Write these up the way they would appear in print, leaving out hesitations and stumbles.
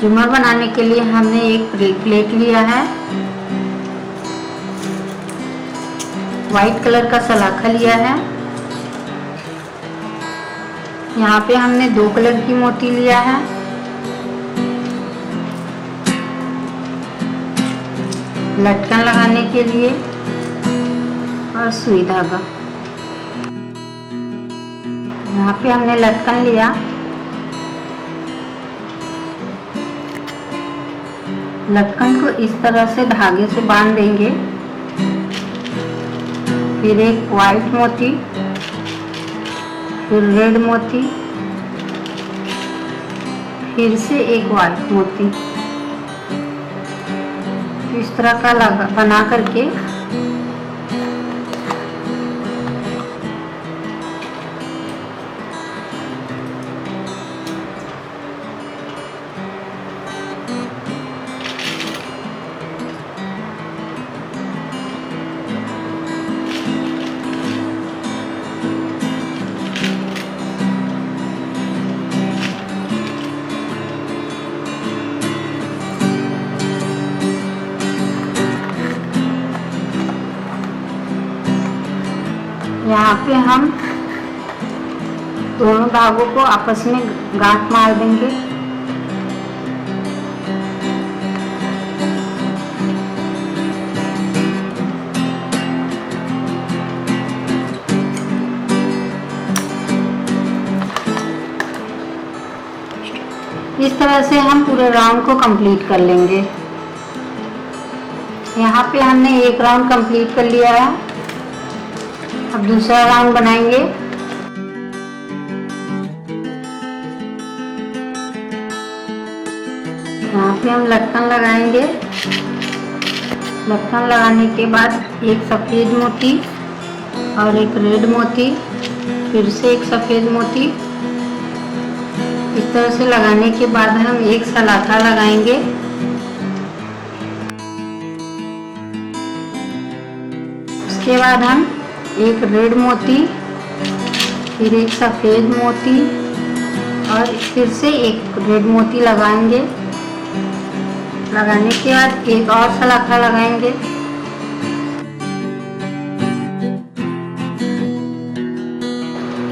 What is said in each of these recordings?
झूमर बनाने के लिए हमने एक प्लेट लिया है, वाइट कलर का सलाखा लिया है। यहाँ पे हमने 2 कलर की मोती लिया है, लटकन लगाने के लिए और सुई धागा। यहाँ पे हमने लटकन लिया, लटकन को इस तरह से धागे से बांध देंगे। फिर एक वाइट मोती, फिर रेड मोती, फिर से एक वाइट मोती। इस तरह का बना करके यहाँ पे हम दोनों धागों को आपस में गांठ मार देंगे। इस तरह से हम पूरे राउंड को कंप्लीट कर लेंगे। यहाँ पे हमने एक राउंड कंप्लीट कर लिया है। अब दूसरा राउंड बनाएंगे। यहाँ पे हम लटकन लगाएंगे। लटकन लगाने के बाद एक सफ़ेद मोती और एक रेड मोती, फिर से एक सफ़ेद मोती। इस तरह से लगाने के बाद हम एक सलाखा लगाएंगे। उसके बाद हम एक रेड मोती, फिर एक सफ़ेद मोती और फिर से एक रेड मोती लगाएंगे। लगाने के बाद एक और सलाखा लगाएंगे।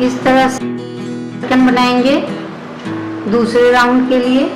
इस तरह से पैटर्न बनाएंगे दूसरे राउंड के लिए।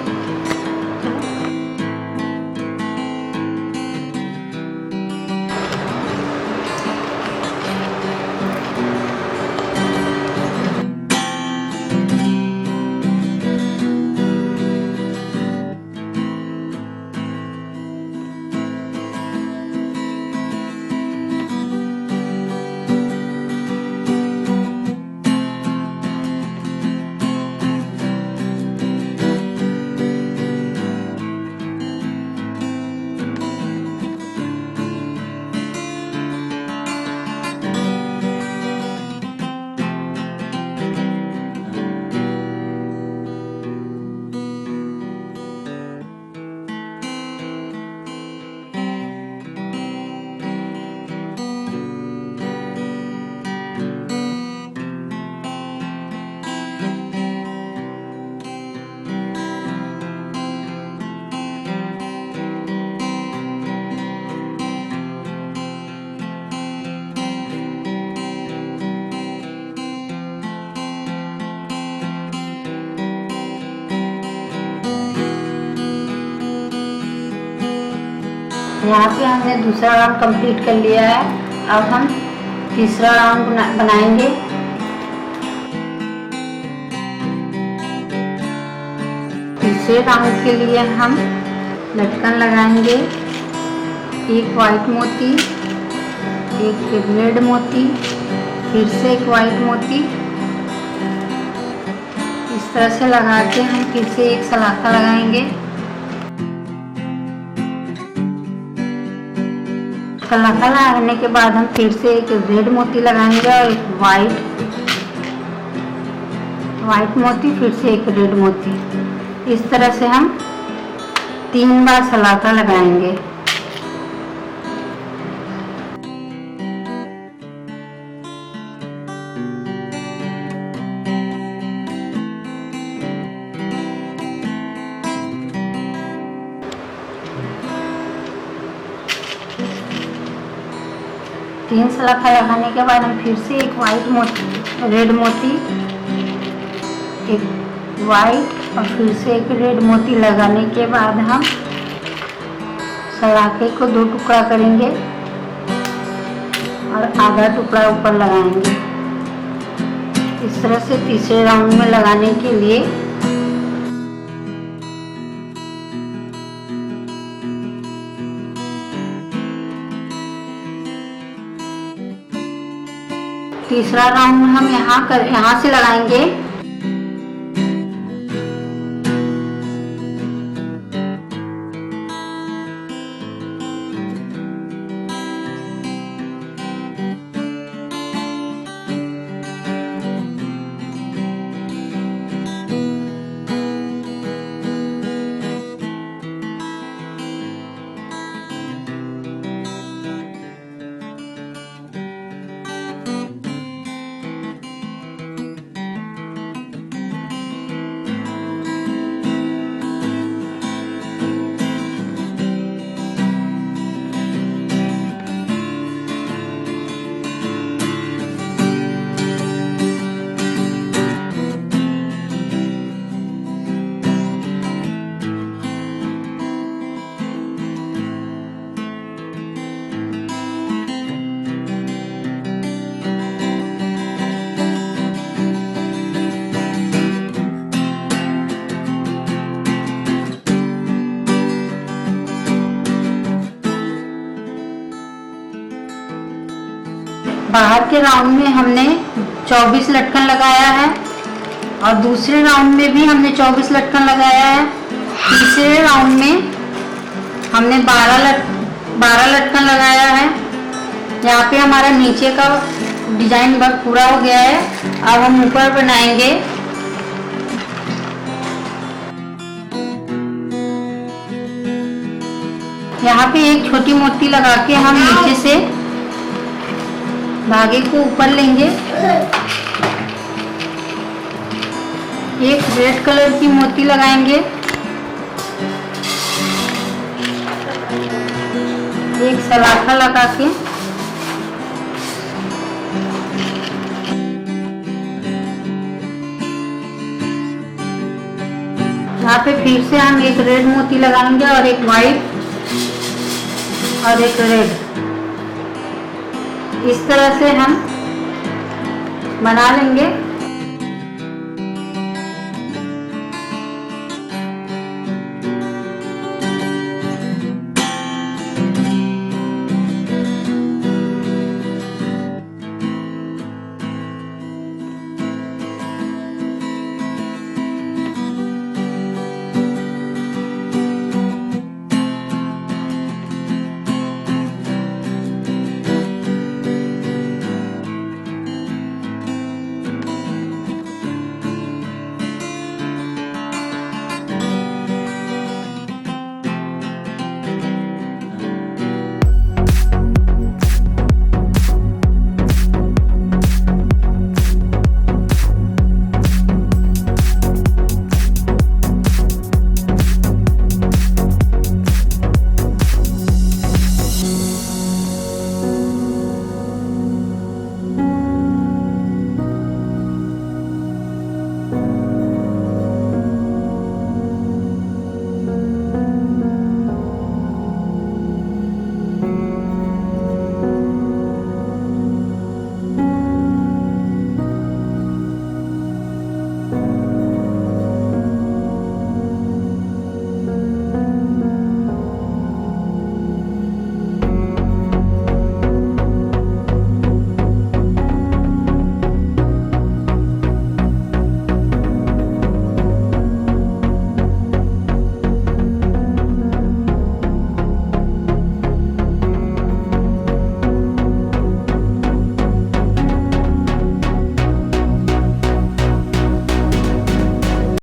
यहाँ पे हमने दूसरा राउंड कंप्लीट कर लिया है। अब हम तीसरा राउंड बनाएंगे। तीसरे राउंड के लिए हम लटकन लगाएंगे। एक वाइट मोती, एक रेड मोती, फिर से एक वाइट मोती। इस तरह से लगा के हम फिर से एक सलाखा लगाएंगे। सलाखा लगाने के बाद हम फिर से एक रेड मोती लगाएंगे और एक वाइट मोती, फिर से एक रेड मोती। इस तरह से हम 3 बार सलाखा लगाएंगे। 3 सलाखा लगाने के बाद हम फिर से एक वाइट मोती, रेड मोती, एक वाइट और फिर से एक रेड मोती लगाने के बाद हम सलाखे को 2 टुकड़ा करेंगे और आधा टुकड़ा ऊपर लगाएंगे। इस तरह से तीसरे राउंड में लगाने के लिए तीसरा राउंड हम यहाँ से लगाएंगे। बाहर के राउंड में हमने 24 लटकन लगाया है और दूसरे राउंड में भी हमने 24 लटकन लगाया है। तीसरे राउंड में हमने 12 लटकन लगाया है। यहाँ पे हमारा नीचे का डिजाइन वर्क पूरा हो गया है। अब हम ऊपर बनाएंगे। यहाँ पे एक छोटी मोती लगा के हम नीचे से धागे को ऊपर लेंगे। एक रेड कलर की मोती लगाएंगे, एक सलाखा लगा के यहाँ पे फिर से हम एक रेड मोती लगाएंगे और एक वाइट और एक रेड। इस तरह से हम बना लेंगे।